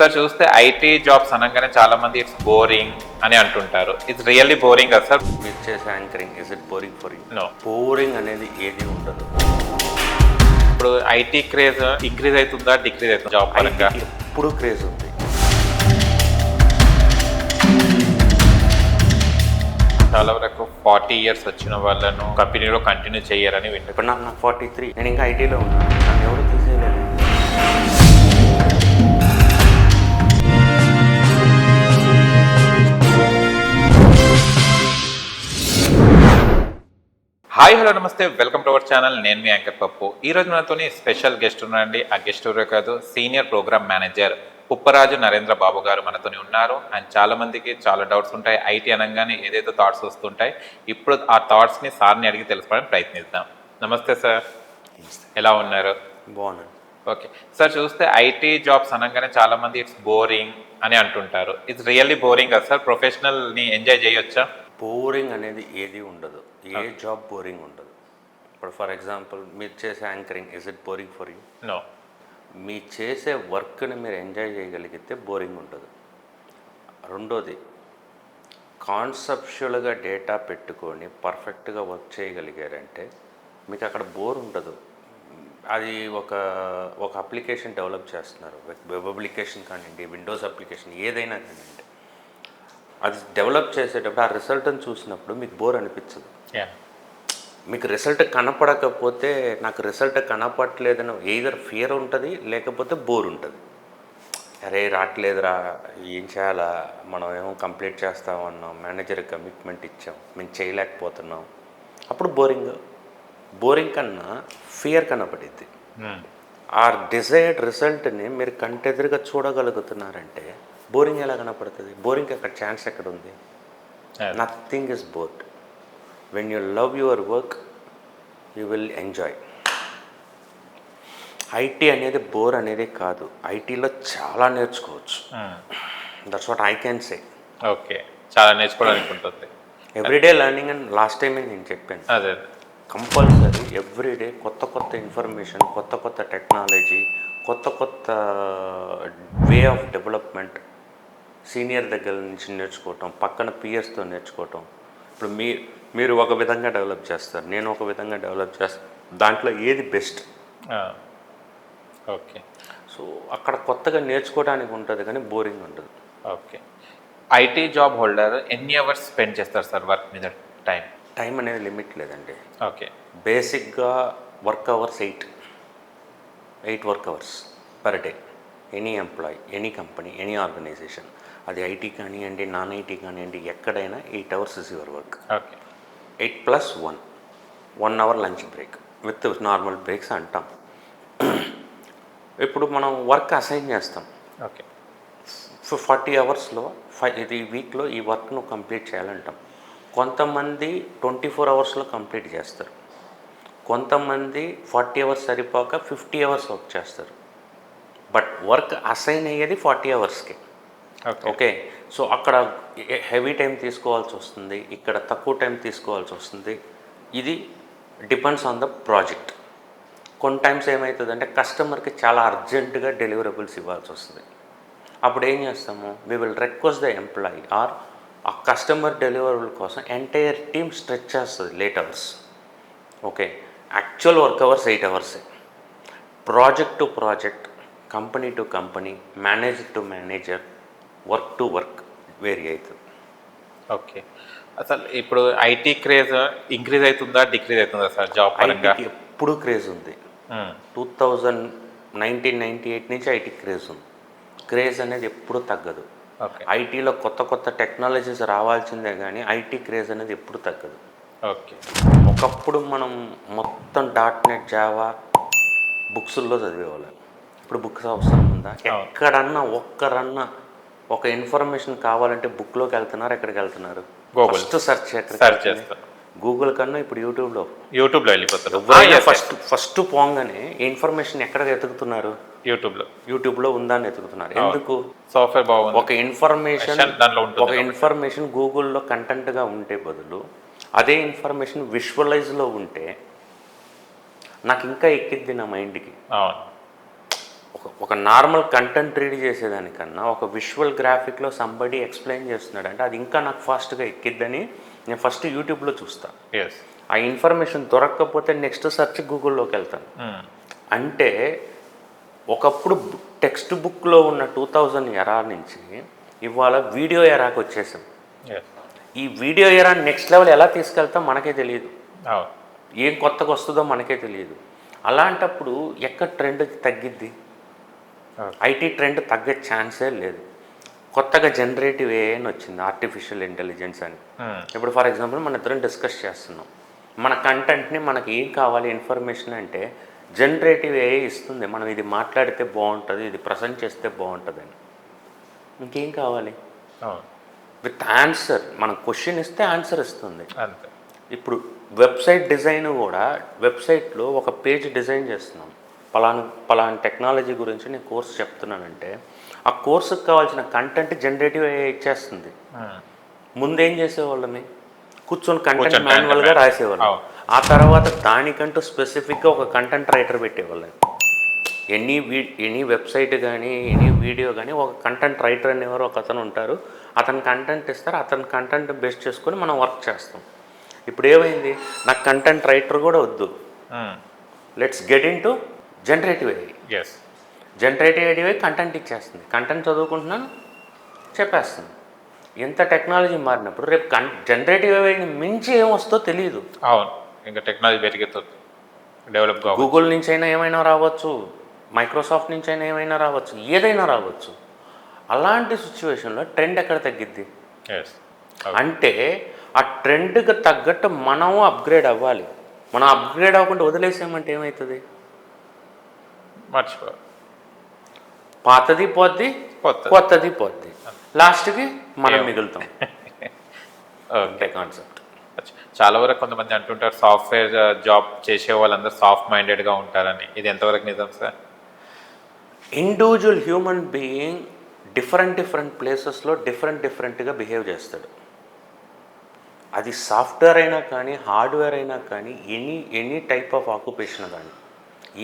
Sir చూస్తే IT jobs అనగానే చాలా మంది ఇట్స్ బోరింగ్ అని అంటుంటారు. ఇట్స్ రియల్లీ బోరింగ్ కదా సార్? మీరు చేసే anchoring is it boring for you? No. Boring అనేది ఏది ఉండదు. ఇప్పుడు ఐటీ క్రేజ్ ఇంక్రీజ్ అవుతుందా డిక్రీజ్ అవుతుందా జాబ్ పరంగా? ఎప్పుడు క్రేజ్ ఉంది. చాలా వరకు 40 years వచ్చిన వాళ్ళను కంపెనీలో కంటిన్యూ చేయరని వింటారు. ఇప్పుడు నాకు 43, నేను ఇంకా ఐటీలో ఉన్నాను, నన్ను ఎవరు తీసేయలేదు. హాయ్ హలో నమస్తే, వెల్కమ్ టు అవర్ ఛానల్. నేను మీ యాంకర్ పప్పు. ఈ రోజు మనతోని స్పెషల్ గెస్ట్ ఉన్నారండి. ఆ గెస్ట్ ఎవరో కాదు, సీనియర్ ప్రోగ్రామ్ మేనేజర్ పుప్పరాజు నరేంద్ర బాబు గారు మనతోని ఉన్నారు. అండ్ చాలా మందికి చాలా డౌట్స్ ఉంటాయి. ఐటీ అనగానే ఏదైతే థాట్స్ వస్తుంటాయి. ఇప్పుడు ఆ థాట్స్ని సార్ని అడిగి తెలుసుకోవడానికి ప్రయత్నిద్దాం. నమస్తే సార్, ఎలా ఉన్నారు? బాగున్నాను. ఓకే సార్, చూస్తే ఐటీ జాబ్స్ అనగానే చాలా మంది ఇట్స్ బోరింగ్ అని అంటుంటారు. ఇట్స్ రియల్లీ బోరింగ్ కదా సార్? ప్రొఫెషనల్ని ఎంజాయ్ చేయొచ్చా? బోరింగ్ అనేది ఏది ఉండదు. ఏ జాబ్ బోరింగ్ ఉండదు. ఇప్పుడు ఫర్ ఎగ్జాంపుల్ మీరు చేసే anchoring is it boring for you? No. మీ చేసే వర్క్ని మీరు ఎంజాయ్ చేయగలిగితే బోరింగ్ ఉంటుంది. రెండోది, కాన్సెప్చువల్గా డేటా పెట్టుకొని పర్ఫెక్ట్గా వర్క్ చేయగలిగారంటే మీకు అక్కడ బోర్ ఉండదు. అది ఒక అప్లికేషన్ డెవలప్ చేస్తున్నారు, వెబ్ అప్లికేషన్ కానివ్వండి, విండోస్ అప్లికేషన్ ఏదైనా కానివ్వండి, అది డెవలప్ చేసేటప్పుడు ఆ రిజల్ట్ని చూసినప్పుడు మీకు బోర్ అనిపించదు. మీకు రిజల్ట్ కనపడకపోతే నాకు రిజల్ట్ కనపడలేదని ఎయిదర్ ఫియర్ ఉంటుంది, లేకపోతే బోర్ ఉంటుంది. అరే రావట్లేదురా, ఏం చేయాలా, మనం ఏమో కంప్లీట్ చేస్తామన్నాం, మేనేజర్ కమిట్మెంట్ ఇచ్చాం, మేము చేయలేకపోతున్నాం. అప్పుడు బోరింగ్ కన్నా ఫియర్ కనపడిద్ది. ఆ డిజైర్డ్ రిజల్ట్ని మీరు కంటెదురుగా చూడగలుగుతున్నారంటే బోరింగ్ ఎలా కనపడుతుంది? బోరింగ్ అక్కడ ఛాన్స్ ఎక్కడ ఉంది? Nothing is board. When you love your work you will enjoy. IT అనేది బోర్ అనేది కాదు. ఐటీలో చాలా నేర్చుకోవచ్చు. That's what I can say. Okay, చాలా నేర్చుకోవడానికి ఉంటుంది. ఎవ్రీడే లెర్నింగ్ అని లాస్ట్ టైం నేను చెప్పాను. అదే కంపల్సరీ ఎవ్రీడే కొత్త ఇన్ఫర్మేషన్, కొత్త టెక్నాలజీ, కొత్త వే ఆఫ్ డెవలప్మెంట్ సీనియర్ దగ్గర నుంచి నేర్చుకోవటం, పక్కన పియర్స్తో నేర్చుకోవటం. ఇప్పుడు మీరు ఒక విధంగా డెవలప్ చేస్తారు, నేను ఒక విధంగా డెవలప్ చేస్తాను. దాంట్లో ఏది బెస్ట్? ఓకే. సో అక్కడ కొత్తగా నేర్చుకోవడానికి ఉంటుంది, కానీ బోరింగ్ ఉండదు. ఓకే. ఐటీ జాబ్ హోల్డర్ ఎన్ని అవర్స్ స్పెండ్ చేస్తారు సార్ వర్క్ మీద? టైం అనేది లిమిట్ లేదండి. ఓకే. బేసిక్గా work hours 8 work hours per day. Any employee, any company, any organization, అది ఐటీ కానివ్వండి, నాన్ ఐటీ కానివ్వండి, ఎక్కడైనా 8 hours is your work. Okay. 8+1 hour lunch break with normal breaks అంటాం. ఇప్పుడు మనం వర్క్ అసైన్ చేస్తాం. ఓకే. 40 అవర్స్లో ఇది వీక్లో ఈ వర్క్ను కంప్లీట్ చేయాలంటాం. కొంతమంది 24 అవర్స్లో కంప్లీట్ చేస్తారు. కొంతమంది 40 అవర్స్ సరిపోక 50 అవర్స్ వర్క్ చేస్తారు. బట్ వర్క్ అసైన్ అయ్యేది 40 అవర్స్కి. ఓకే. సో అక్కడ హెవీ టైం తీసుకోవాల్సి వస్తుంది, ఇక్కడ తక్కువ టైం తీసుకోవాల్సి వస్తుంది. ఇది డిపెండ్స్ ఆన్ ద ప్రాజెక్ట్. కొన్ని టైమ్స్ ఏమవుతుందంటే కస్టమర్కి చాలా అర్జెంటుగా డెలివరబుల్స్ ఇవ్వాల్సి వస్తుంది. అప్పుడు ఏం చేస్తాము? We will request the employee or a customer deliverable కోసం ఎంటైర్ టీమ్ స్ట్రెచ్ చేస్తుంది late hours. Okay. Actual work hours 8 అవర్సే. Project to project, company to company, manager to manager, work to work vary అవుతుంది. Okay. అసలు ఇప్పుడు IT craze increase అవుతుందా decrease అవుతుందా sir job పరంగా? ఐటీకి ఎప్పుడు క్రేజ్ ఉంది. 1998 నుంచి ఐటీ క్రేజ్ ఉంది. క్రేజ్ అనేది ఎప్పుడు తగ్గదు. ఐటీలో కొత్త టెక్నాలజీస్ రావాల్సిందే, కానీ ఐటీ క్రేజ్ అనేది ఎప్పుడు తగ్గదు. ఓకే. ఒకప్పుడు మనం మొత్తం .NET జావా బుక్స్లో చదివేవాళ్ళం. ఇప్పుడు బుక్స్ అవసరం ఉందా? ఎక్కడన్నా ఒక్కరన్నా ఒక ఇన్ఫర్మేషన్ కావాలంటే బుక్లోకి వెళ్తున్నారు. ఎక్కడికి వెళ్తున్నారు? ఫస్ట్ సెర్చ్ చేస్తారు. గూగుల్ కన్నా ఇప్పుడు యూట్యూబ్లో వెళ్ళిపోతారు. ఫస్ట్ పోగానే ఇన్ఫర్మేషన్ ఎక్కడ వెతుకుతున్నారు? యూట్యూబ్లో ఉందా అని వెతుకుతున్నారు. ఎందుకు? సాఫ్ట్వేర్ బాగుంది. ఒక ఇన్ఫర్మేషన్ గూగుల్లో కంటెంట్గా ఉంటే బదులు అదే ఇన్ఫర్మేషన్ విజువలైజ్లో ఉంటే నాకు ఇంకా ఎక్కిద్ది నా మైండ్కి. ఒక నార్మల్ కంటెంట్ రీడ్ చేసేదానికన్నా ఒక విజువల్ గ్రాఫిక్లో సంబడి ఎక్స్ప్లెయిన్ చేస్తున్నాడు అంటే అది ఇంకా నాకు ఫాస్ట్గా ఎక్కిద్దని నేను ఫస్ట్ యూట్యూబ్లో చూస్తాను. ఎస్. ఆ ఇన్ఫర్మేషన్ దొరక్కపోతే నెక్స్ట్ సెర్చ్ గూగుల్లోకి వెళ్తాను. అంటే ఒకప్పుడు టెక్స్ట్ బుక్లో ఉన్న 2000 ఎరా నుంచి ఇవాళ వీడియో ఎరాకి వచ్చేసాం. ఈ వీడియో ఎరా నెక్స్ట్ లెవెల్ ఎలా తీసుకెళ్తాం మనకే తెలియదు, ఏం కొత్తగా వస్తుందో మనకే తెలియదు. అలాంటప్పుడు ఎక్కడ ట్రెండ్ తగ్గిద్ది? ఐటీ ట్రెండ్ తగ్గే ఛాన్సే లేదు. కొత్తగా జనరేటివ్ ఏఐ అని వచ్చింది, ఆర్టిఫిషియల్ ఇంటెలిజెన్స్ అని. ఇప్పుడు ఫర్ ఎగ్జాంపుల్ మన ఇద్దరం డిస్కస్ చేస్తున్నాం, మన కంటెంట్ని మనకి ఏం కావాలి ఇన్ఫర్మేషన్ అంటే జనరేటివ్ ఏఐ ఇస్తుంది, మనం ఇది మాట్లాడితే బాగుంటుంది, ఇది ప్రజెంట్ చేస్తే బాగుంటుంది అని. ఇంకేం కావాలి? విత్ ఆన్సర్, మనం క్వశ్చన్ ఇస్తే ఆన్సర్ ఇస్తుంది. ఇప్పుడు వెబ్సైట్ డిజైన్ కూడా, వెబ్సైట్లో ఒక పేజ్ డిజైన్ చేస్తున్నాం, పలానా టెక్నాలజీ గురించి నేను కోర్స్ చెప్తున్నానంటే ఆ కోర్సుకు కావాల్సిన కంటెంట్ జనరేటివ్ ఏఐ ఇచ్చేస్తుంది. ముందేం చేసేవాళ్ళని కూర్చొని కంటెంట్ మాన్యువల్గా రాసేవాళ్ళం. ఆ తర్వాత దానికంటూ స్పెసిఫిక్గా ఒక కంటెంట్ రైటర్ పెట్టేవాళ్ళం. ఎనీ వెబ్సైట్ కానీ ఎనీ వీడియో కానీ ఒక కంటెంట్ రైటర్ అనేవారు ఒక అతను ఉంటారు, అతను కంటెంట్ ఇస్తారు, అతని కంటెంట్ బేస్ చేసుకొని మనం వర్క్ చేస్తాం. ఇప్పుడు ఏమైంది, నాకు కంటెంట్ రైటర్ కూడా వద్దు, let's get in to generative AI. Generative AI content ఇచ్చేస్తుంది, కంటెంట్ చదువుకుంటున్నాను చెప్పేస్తుంది. ఎంత టెక్నాలజీ మారినప్పుడు రేపు జనరేటివ్ ఏఐని మించి ఏమొస్తుందో తెలియదు. అవును, ఇంకా టెక్నాలజీ పెరిగేస్తుంది, డెవలప్ కావచ్చు. గూగుల్ నుంచి అయినా ఏమైనా రావచ్చు, మైక్రోసాఫ్ట్ నుంచి అయినా ఏమైనా రావచ్చు, ఏదైనా రావచ్చు. అలాంటి సిచ్యువేషన్లో ట్రెండ్ ఎక్కడ తగ్గిద్ది? అంటే ఆ ట్రెండ్కి తగ్గట్టు మనము అప్గ్రేడ్ అవ్వాలి. మనం అప్గ్రేడ్ అవ్వకుండా వదిలేసామంటే ఏమవుతుంది? మర్చిపో, పాతది పోద్ది, కొత్తది పోద్ది, లాస్ట్కి మనం మిగులుతాం. Okay, concept. చాలా వరకు కొంతమంది అంటుంటారు సాఫ్ట్వేర్ జాబ్ చేసే వాళ్ళందరూ సాఫ్ట్ మైండెడ్గా ఉంటారని, ఇది ఎంతవరకు నిజం sir? Individual human being different ప్లేసెస్లో డిఫరెంట్గా బిహేవ్ చేస్తాడు. అది సాఫ్ట్వేర్ అయినా కానీ హార్డ్వేర్ అయినా కానీ ఎనీ టైప్ ఆఫ్ ఆక్యుపేషన్ కానీ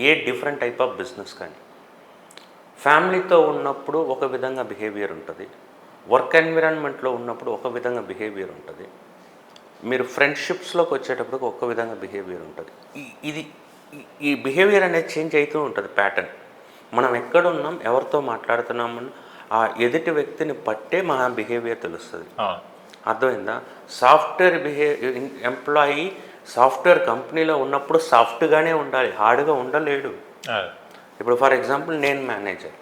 a different type of business కానీ. ఫ్యామిలీతో ఉన్నప్పుడు ఒక విధంగా బిహేవియర్ ఉంటుంది, వర్క్ ఎన్విరాన్మెంట్లో ఉన్నప్పుడు ఒక విధంగా బిహేవియర్ ఉంటుంది, మీరు ఫ్రెండ్షిప్స్లోకి వచ్చేటప్పుడు ఒక విధంగా బిహేవియర్ ఉంటుంది. ఈ బిహేవియర్ అనేది చేంజ్ అవుతూ ఉంటుంది, ప్యాటర్న్. మనం ఎక్కడున్నాం, ఎవరితో మాట్లాడుతున్నామని ఆ ఎదుటి వ్యక్తిని పట్టే మన బిహేవియర్ తెలుస్తుంది. అర్థమైందా? సాఫ్ట్వేర్ ఎంప్లాయీ సాఫ్ట్వేర్ కంపెనీలో ఉన్నప్పుడు సాఫ్ట్గానే ఉండాలి, హార్డ్గా ఉండలేడు. ఇప్పుడు ఫర్ ఎగ్జాంపుల్ నేను మేనేజర్,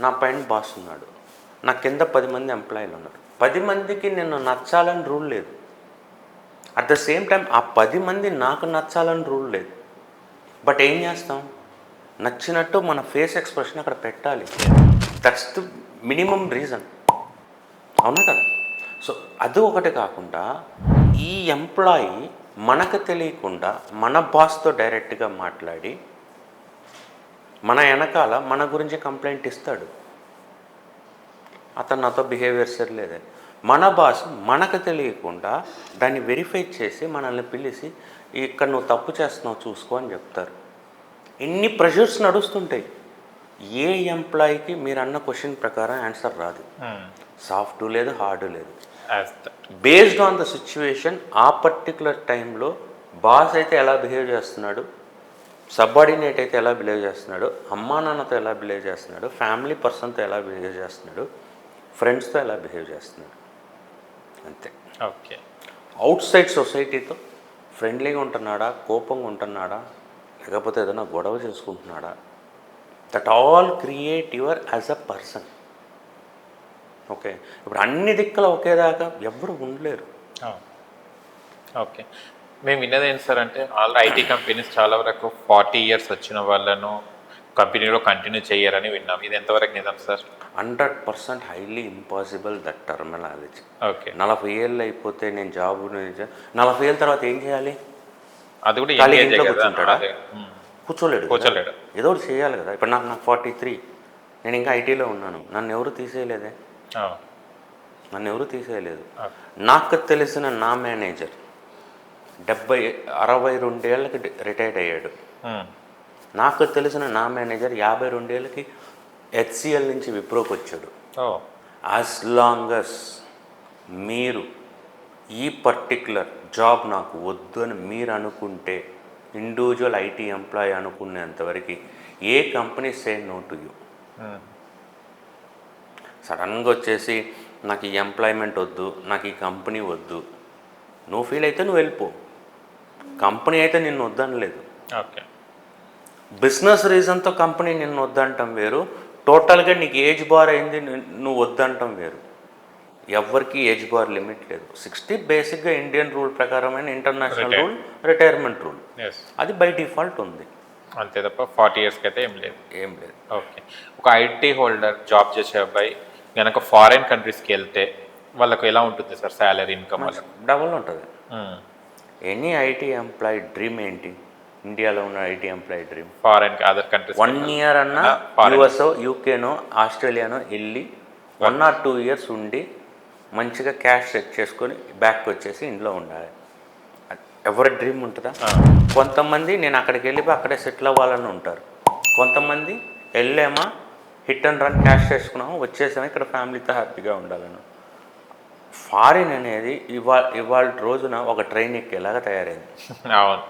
నా పైన బాస్ ఉన్నాడు, నా కింద 10 మంది ఎంప్లాయీలు ఉన్నారు. 10 మందికి నేను నచ్చాలని రూల్ లేదు. అట్ ద సేమ్ టైం ఆ 10 మంది నాకు నచ్చాలని రూల్ లేదు. బట్ ఏం చేస్తాం, నచ్చినట్టు మన ఫేస్ ఎక్స్ప్రెషన్ అక్కడ పెట్టాలి. దట్స్ ద మినిమం రీజన్, అవునా కదా? సో అది ఒకటి కాకుండా ఈ ఎంప్లాయీ మనకు తెలియకుండా మన బాస్తో డైరెక్ట్గా మాట్లాడి మన వెనకాల మన గురించి కంప్లైంట్ ఇస్తాడు, అతను నాతో బిహేవియర్ సరిలేదని. మన బాస్ మనకు తెలియకుండా దాన్ని వెరిఫై చేసి మనల్ని పిలిచి ఇక్కడ నువ్వు తప్పు చేస్తున్నావు చూసుకో అని చెప్తారు. ఎన్ని ప్రెషర్స్ నడుస్తుంటాయి. ఏ ఎంప్లాయీకి మీరు అన్న క్వశ్చన్ ప్రకారం ఆన్సర్ రాదు, సాఫ్ట్ లేదు, హార్డ్ లేదు. బేస్డ్ ఆన్ ద సిచ్యువేషన్ ఆ పర్టికులర్ టైంలో బాస్ అయితే ఎలా బిహేవ్ చేస్తున్నాడు, సబార్డినేట్ అయితే ఎలా బిహేవ్ చేస్తున్నాడు, అమ్మా నాన్నతో ఎలా బిహేవ్ చేస్తున్నాడు, ఫ్యామిలీ పర్సన్తో ఎలా బిహేవ్ చేస్తున్నాడు, ఫ్రెండ్స్తో ఎలా బిహేవ్ చేస్తున్నాడు, అంతే. ఓకే, అవుట్ సైడ్ సొసైటీతో ఫ్రెండ్లీగా ఉంటున్నాడా, కోపంగా ఉంటున్నాడా, లేకపోతే ఏదైనా గొడవ చేసుకుంటున్నాడా, that all create your as a person. Okay, ఇప్పుడు అన్ని దిక్కుల ఒకేదాకా ఎవరు ఉండలేరు. ఓకే, మేము విన్నది ఏంటి సార్ అంటే ఆల్ ఐటీ కంపెనీస్ చాలా వరకు 40 years వచ్చిన వాళ్ళను కంపెనీలో కంటిన్యూ చేయరని విన్నాం, ఇది ఎంతవరకు నిజం sir? 100% highly impossible that terminology. Okay, 40 ఏళ్ళు అయిపోతే నేను జాబ్ 40 ఏళ్ళ తర్వాత ఏం చేయాలి? అది కూడా ఇంట్లో కూర్చుంటాడా? కూర్చోలేడు, ఏదో ఒకటి చేయాలి కదా. ఇప్పుడు నాకు 43, నేను ఇంకా ఐటీలో ఉన్నాను, నన్ను ఎవరు తీసేయలేదే, నన్ను ఎవరు తీసేయలేదు. నాకు తెలిసిన నా మేనేజర్ 62 ఏళ్ళకి రిటైర్డ్ అయ్యాడు. నాకు తెలిసిన నా మేనేజర్ 52 ఏళ్ళకి హెచ్సిఎల్ నుంచి విప్రోకి వచ్చాడు. ఓ యాజ్ లాంగ్ అస్ మీరు ఈ పర్టిక్యులర్ జాబ్ నాకు వద్దు అని మీరు అనుకుంటే, ఇండివిజువల్ ఐటీ ఎంప్లాయీ అనుకునేంతవరకు ఏ company say no to you. సడన్గా వచ్చేసి నాకు ఈ ఎంప్లాయ్మెంట్ వద్దు, నాకు ఈ కంపెనీ వద్దు, నువ్వు ఫీల్ అయితే నువ్వు వెళ్ళిపో. కంపెనీ అయితే నిన్ను వద్దనలేదు. ఓకే. బిజినెస్ రీజన్తో కంపెనీ నిన్ను వద్దంటం వేరు, టోటల్గా నీకు ఏజ్ బార్ అయింది నువ్వు వద్దంటం వేరు. ఎవరికి ఏజ్ బార్ లిమిట్ లేదు. 60 బేసిక్గా ఇండియన్ రూల్ ప్రకారమైన ఇంటర్నేషనల్ రూల్, రిటైర్మెంట్ రూల్, అది బై డిఫాల్ట్ ఉంది. అంతే తప్ప 40 ఇయర్స్కి అయితే ఏం లేదు. ఓకే. ఒక ఐటీ హోల్డర్ జాబ్ చేసే అబ్బాయి కనుక ఫారిన్ కంట్రీస్కి వెళ్తే వాళ్ళకు ఎలా ఉంటుంది సార్ శాలరీ, ఇన్కమ్? డబుల్ ఉంటుంది. ఎనీ ఐటీ ఎంప్లాయీ డ్రీమ్ ఏంటి? ఇండియాలో ఉన్న IT employee dream foreign other countries 1 year అన్నా యుఎస్ఓ, యూకేనో, ఆస్ట్రేలియానో వెళ్ళి 1 or 2 years ఉండి మంచిగా క్యాష్ సెట్ చేసుకొని బ్యాక్ వచ్చేసి ఇంట్లో ఉండాలి. ఎవరి డ్రీమ్ ఉంటుందా? కొంతమంది నేను అక్కడికి వెళ్ళిపోయి అక్కడే సెటిల్ అవ్వాలని ఉంటారు. కొంతమంది వెళ్ళామా హిట్ అండ్ రన్ క్యాష్ చేసుకున్నాము వచ్చేసాము ఇక్కడ ఫ్యామిలీతో హ్యాపీగా ఉండాలని. ఫారిన్ అనేది ఇవాళ రోజున ఒక ట్రైన్ ఎక్కేలాగా తయారైంది. అవును.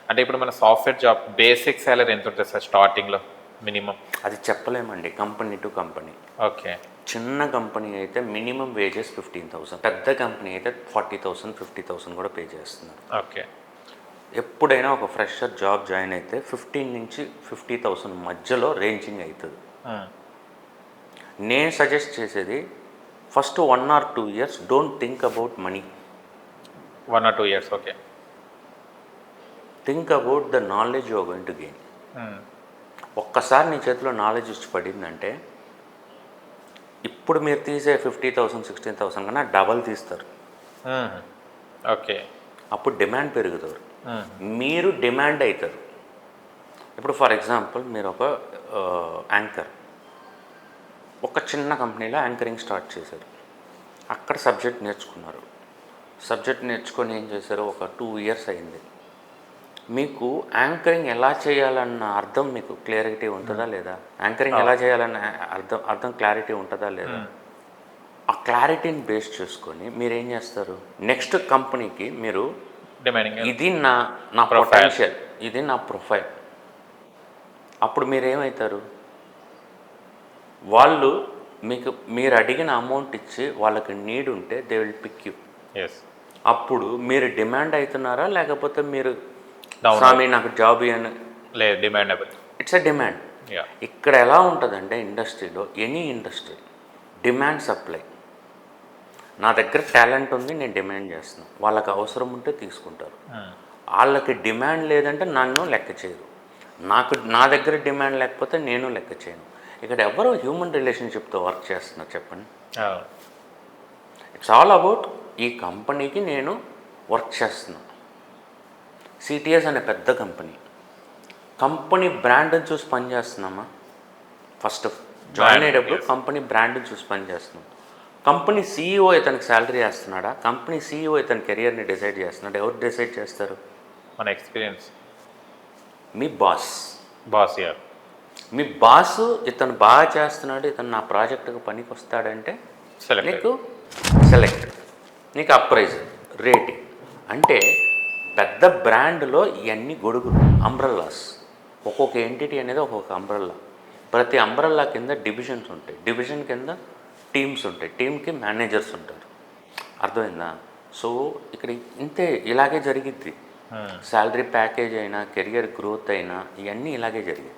అంటే ఇప్పుడు మన సాఫ్ట్వేర్ జాబ్ బేసిక్ శాలరీ ఎంత ఉంటుంది సార్ స్టార్టింగ్లో మినిమం? అది చెప్పలేమండి, కంపెనీ టు కంపెనీ. ఓకే. చిన్న కంపెనీ అయితే మినిమం వేజెస్ 15,000, పెద్ద కంపెనీ అయితే 40,000 50,000 కూడా పే చేస్తున్నారు. ఓకే. ఎప్పుడైనా ఒక ఫ్రెషర్ జాబ్ జాయిన్ అయితే 15 నుంచి 50,000 మధ్యలో రేంజింగ్ అవుతుంది. నేను సజెస్ట్ చేసేది first 1 or 2 years don't think about money. 1 or 2 years. Okay. Think about the knowledge you are going to gain. ఒక్కసారి నీ చేతిలో నాలెడ్జ్ ఇచ్చి పడిందంటే ఇప్పుడు మీరు తీసే 50,000 16,000 కన్నా డబల్ తీస్తారు. ఓకే. అప్పుడు డిమాండ్ పెరుగుతారు, మీరు డిమాండ్ అవుతారు. ఇప్పుడు ఫర్ ఎగ్జాంపుల్ మీరు ఒక యాంకర్, ఒక చిన్న కంపెనీలో యాంకరింగ్ స్టార్ట్ చేశారు. అక్కడ సబ్జెక్ట్ నేర్చుకున్నారు. సబ్జెక్ట్ నేర్చుకొని ఏం చేశారు, ఒక 2 years అయింది. మీకు యాంకరింగ్ ఎలా చేయాలన్న అర్థం మీకు క్లారిటీ ఉంటుందా లేదా? యాంకరింగ్ ఎలా చేయాలన్న అర్థం క్లారిటీ ఉంటుందా లేదా? ఆ క్లారిటీని బేస్ చేసుకొని మీరు ఏం చేస్తారు, నెక్స్ట్ కంపెనీకి మీరు ఇది నా పొటెన్షియల్, ఇది నా ప్రొఫైల్. అప్పుడు మీరేమవుతారు, వాళ్ళు మీరు అడిగిన అమౌంట్ ఇచ్చి వాళ్ళకి నీడ్ ఉంటే దే విల్ పిక్ యూ. అప్పుడు మీరు డిమాండ్ అవుతున్నారా లేకపోతే మీరు స్వామి నాకు జాబ్ అని లేదు, డిమాండబుల్. It's a demand. ఇక్కడ ఎలా ఉంటుందంటే ఇండస్ట్రీలో, ఎనీ ఇండస్ట్రీ డిమాండ్ సప్లై. నా దగ్గర టాలెంట్ ఉంది, నేను డిమాండ్ చేస్తున్నాను, వాళ్ళకి అవసరం ఉంటే తీసుకుంటారు. వాళ్ళకి డిమాండ్ లేదంటే నన్ను లెక్క చేయరు, నా దగ్గర డిమాండ్ లేకపోతే నేను లెక్క చేయను. ఇక్కడ ఎవరు హ్యూమన్ రిలేషన్షిప్తో వర్క్ చేస్తున్నారు చెప్పండి? ఇట్స్ ఆల్ అబౌట్ ఈ కంపెనీకి నేను వర్క్ చేస్తున్నాను. సిటిఎస్ అనే పెద్ద కంపెనీ బ్రాండ్ని చూసి పని చేస్తున్నామా? ఫస్ట్ జాయిన్ అయ్యేటప్పుడు కంపెనీ బ్రాండ్ని చూసి పని చేస్తున్నాం. కంపెనీ సీఈఓ ఇతనికి శాలరీ వేస్తున్నాడా? కంపెనీ సీఈఓ ఇతని కెరియర్ని డిసైడ్ చేస్తున్నాడు? ఎవరు డిసైడ్ చేస్తారు? మన ఎక్స్పీరియన్స్. మీ బాస్. యార్ మీ బాస్ ఇతను బాగా చేస్తున్నాడు, ఇతను నా ప్రాజెక్టుకు పనికి వస్తాడంటే నీకు సెలెక్ట్, నీకు అప్రైజ్, రేటింగ్. అంటే పెద్ద బ్రాండ్లో ఇవన్నీ గొడుగులు, అంబ్రెల్లాస్. ఒక్కొక్క ఎంటిటీ అనేది ఒక్కొక్క అంబ్రెల్లా. ప్రతి అంబ్రెల్లా కింద డివిజన్స్ ఉంటాయి, డివిజన్ కింద టీమ్స్ ఉంటాయి, టీంకి మేనేజర్స్ ఉంటారు. అర్థమైందా? సో ఇక్కడ ఇంతే, ఇలాగే జరిగిద్ది. శాలరీ ప్యాకేజ్ అయినా, కెరియర్ గ్రోత్ అయినా, ఇవన్నీ ఇలాగే జరిగాయి.